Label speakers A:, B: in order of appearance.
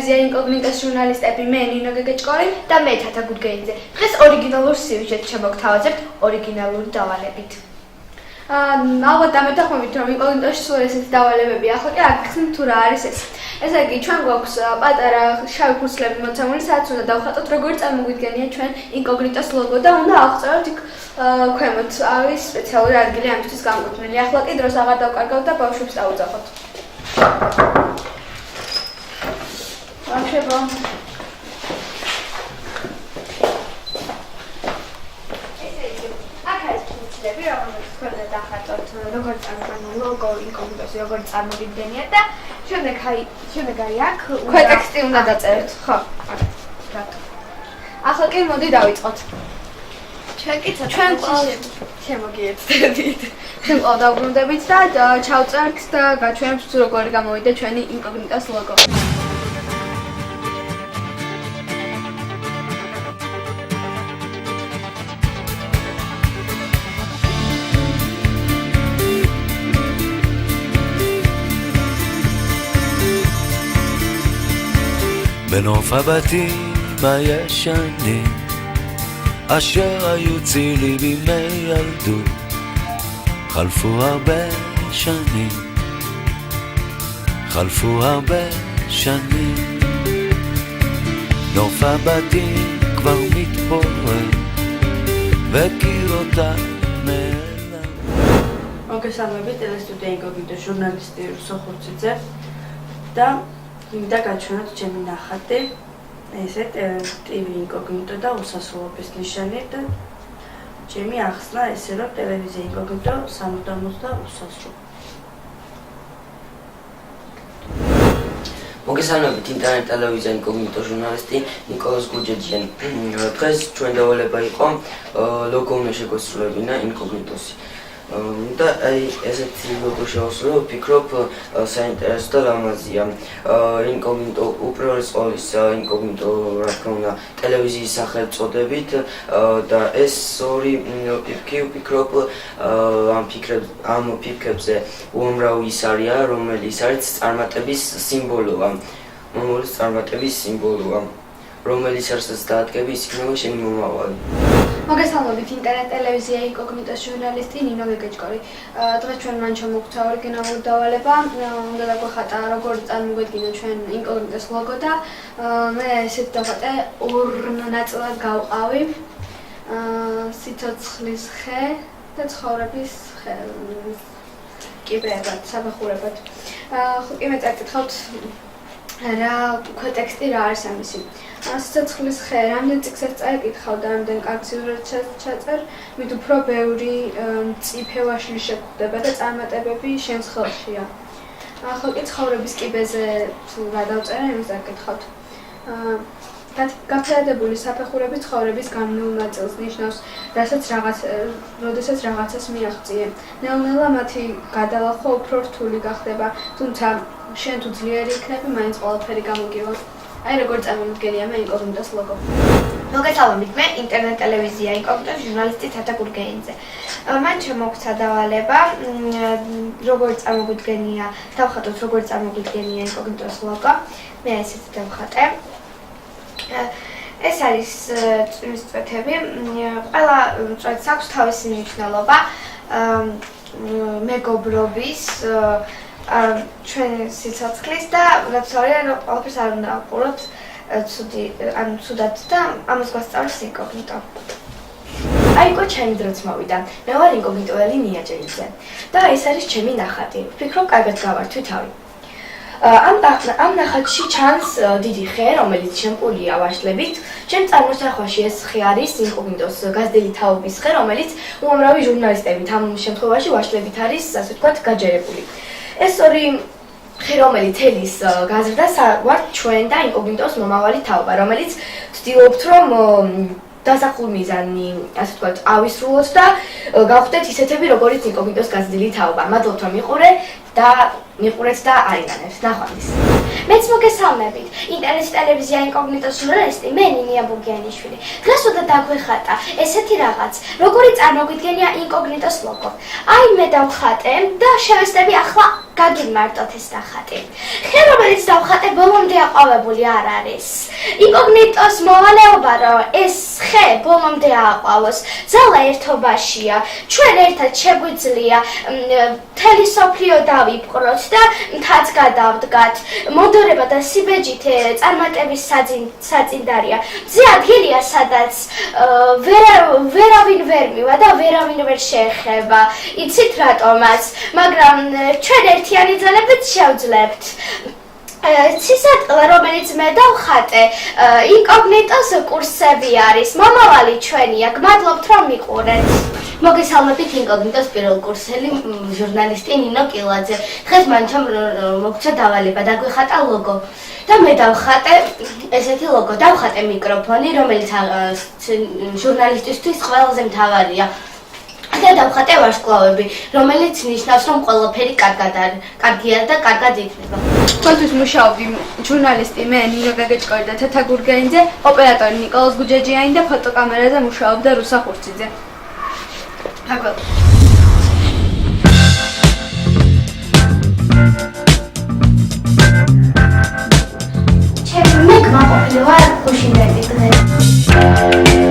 A: ტელევიზია ინკოგნიტოს ჟურნალისტები მე ნინო გეგეჭკორი და მე თათა გუდგეიძე. დღეს ორიგინალურ სიუჟეტს შემოგთავაზებთ ორიგინალური დავალებით. ალბათ დამეთანხმებით რომ ინკოგნიტოში სულ ესეთი დავალებები ახლა კი აქცნით თუ რა არის ეს. ესე იგი ჩვენ გვაქვს პატარა შავი ფურცლები მოცემული, სადაც უნდა დავხატოთ როგორ წარმოგვიდგენია ჩვენ ინკოგნიტოს ლოგო და უნდა ავწეროთ იქ ქვემოთ არის სპეციალური ადგილი ამისთვის განკუთვნილი. ახლა კი დროს აღარ დავკარგავთ და ბავშვებს დავუძახოთ. ბავშვებო. ესე იგი, აქ არის ფურცლები, რომელსაც თქვენ უნდა დავხატოთ როგორ წარმოგვიდგენია ლოგო ინკოგნიტოში, როგორ წარმოგვიდგენია და შემდეგ აი აქ ქვეტექსტი უნდა დაწეროთ, ხო? რატო? ახლა კი მოდი დავიწყოთ. ჩვენ შემოგიერთდებით. ჩვენ ყველა დავბრუნდებით და ჩავწერთ და გაჩვენებთ როგორ გამოვიდა ჩვენი ინკოგნიტოს ლოგო.
B: בנוף הבתים הישנים אשר היו צילי בימי ילדות חלפו הרבה שנים נוף הבתים כבר מתפורר וקירותיו נעלם.
C: მოგესალმებით ტელესტუდია ინკოგნიტოს ჟურნალისტი რუსო ხურციძე და მინდა გაჩვენოთ ჩემი ნახატი ესე TV ინკოგნიტო და უსასრულობის ნიშანი და ჩემი ახსნა ესე რომ ტელევიზია ინკოგნიტო 60 და უსასრულო.
D: მოგესალმებით ინტერნეტ ტელევიზია ინკოგნიტო ჟურნალისტი ნიკოლოზ გურჯეჯიანი. დღეს ჩვენ დავალება იყო ლოგო უნდა შეგოსრულებინა ინკოგნიტოსი. და აი ესეთი ლოგო შევასრულე, ვფიქრობ საინტერესო და ლამაზია. ინკოგნიტო უპირველეს ყოვლისა ინკოგნიტო რა თქმა უნდა ტელევიზიის სახელწოდებით და ეს ორი პირქი ვფიქრობ ამ პირქებზე უამრავი ის არია, რომელიც არის წარმატების სიმბოლოა. რომელიც არსაც დაადგები, ის იქნება შენი მომავალი.
A: მოგესალმებით ინტერნეტ ტელევიზია ინკოგნიტოს ჟურნალისტი ნინო გეგეჭკორი. დღეს ჩვენ მან ჩამოგხვდა ორიგინალური დავალება, უნდა დაგვეხატა როგორ წარმოგვიდგინა ჩვენ ინკოგნიტოს ლოგო და მე ესეთ დავხატე ორ ნაწილად გავყავი. სიცოცხლის ხე და ცხოვრების ხე. კიბერად, საფეხურებად. ხო კი მე წაკითხავთ რა ქვეტექსტი რა არის ამისი. სიცოცხლის ხე, რამდენ წიგნს წაიკითხავ და რამდენ კარგ სიუჟეტს ჩაწერ, მით უფრო ბევრი მწიფევაში შეგხვდება და წარმატებები შენს ხელშია. ახლა კი ცხოვრების კიბეზე თუ რა დავწერე, იმის დაკითხავთ. გაფრადებული საფეხურები ცხოვრების განვლილ ნაწილს ნიშნავს, როდესაც რაღაცას მიაღწიე. ნელ-ნელა მათი გადალახვა უფრო რთული გახდება, თუმცა შენ თუ ძლიერი იქნები, მაინც ყველაფერი გამოგივა. აი როგორ წარმოგვიდგენია მე ინკოგნიტოს ლოგო. მოგესალმებით, მე ინტერნეტ ტელევიზია ინკოგნიტოს ჟურნალისტი თათა გურგეიძე. მან შემოგცა დავალება, როგორ წარმოგვიდგენია, დავხატოთ როგორ წარმოგვიდგენია ინკოგნიტოს ლოგო. მე ესეც დავხატე. ეს არის წვიმის წვეთები. ყველა წვეთს აქვს თავისი მნიშვნელობა. მეგობრობის ჩვენ სიცოცხლის და რაც არის ყველაფერს არ უნდა აყუროთ ცუდად და ამას გვასწავლის ინკოგნიტო. აიგო ჩემი დროც მოვიდა. მე ვარ ინკოგნიტოელი ნიაჯეიძე და ეს არის ჩემი ნახატი. ვფიქრობ კარგად გავართვი თავი. ამ ნახატში ჩანს დიდი ხე, რომელიც შემკულია ვაშლებით. ჩემ წარმოსახვაში ეს ხე არის ინკოგნიტოს გაზრდილი თაობის ხე, რომელიც უამრავი ჟურნალისტებით ამ შემთხვევაში ვაშლებით არის, ასე ვთქვათ, გაჯერებული. ეს ორი ხე, რომელიც თელის გაზრდას ვართ ჩვენ და ინკოგნიტოს მომავალი თაობა, რომელიც ვცდილობთ რომ დასახულ მიზანი, ასე ვთქვათ, ავისრულოთ და გავხდეთ ისეთები, როგორიც ინკოგნიტოს გაზრდილი თაობა. მადლობთ რომ მიყურე და მიყურეთ და აიგანებთ. ნახვამდის.
E: მეც მოგესალმებით. ინტერნეტ ტელევიზია ინკოგნიტოს ჟურნალისტი მე ნინია ბუგიანიშვილი. დღეს უნდა დაგვეხატა ესეთი რაღაც, როგორი წარმოგვიდგენია ინკოგნიტოს ლოგო. აი მე დავხატე და შევეცდები ახლა გაგიმარტოთ ეს ნახატი. ხე რომელიც დავხატე ბოლომდე აყვავებული არ არის. ინკოგნიტოს მოვალეობა რომ ეს ხე ბოლომდე აყვავოს, ძალა ერთობაშია. ჩვენ ერთად შეგვიძლია მთელი სოფლიო დავიპყროთ და მთაც გადავდგათ. მოდორება და სიბეჯით წარმატების საწინდარია. მზე ადგილია, სადაც ვერავინ ვერ მივა და ვერავინ ვერ შეეხება. იცით რატომაც, მაგრამ ჩვენ ერთიანი ძალებით შევძლებთ. ცისარტყლა, რომელიც მე დავხატე, ინკოგნიტოს კურსები არის. მომავალი ჩვენია. გმადლობთ რომ მიყურეთ.
A: მოგესალმებით ინკოგნიტოს პირველ კურსელი ჟურნალისტი ნინო კილაძე. დღეს მან მოგცა დავალება დაგვეხატა ლოგო. და მე დავხატე ესეთი ლოგო. დავხატე მიკროფონი, რომელიც ჟურნალისტისთვის ყველაზე მთავარია. და დავხატე ვარსკვლავები, რომელიც ნიშნავს, რომ ყველაფერი კარგია და კარგად იქნება.
C: თქვენთვის მუშაობდი ჟურნალისტი მე ნინო გაგეჭკორი და თათა გურგენიძე, ოპერატორი ნიკოლოზ გუჯეჯიანი და ფოტოკამერაზე მუშაობდა რუსა ხურციძე.
A: Agora.
E: ჩემი მეგმა ყოფილა ხუშინელი დღე.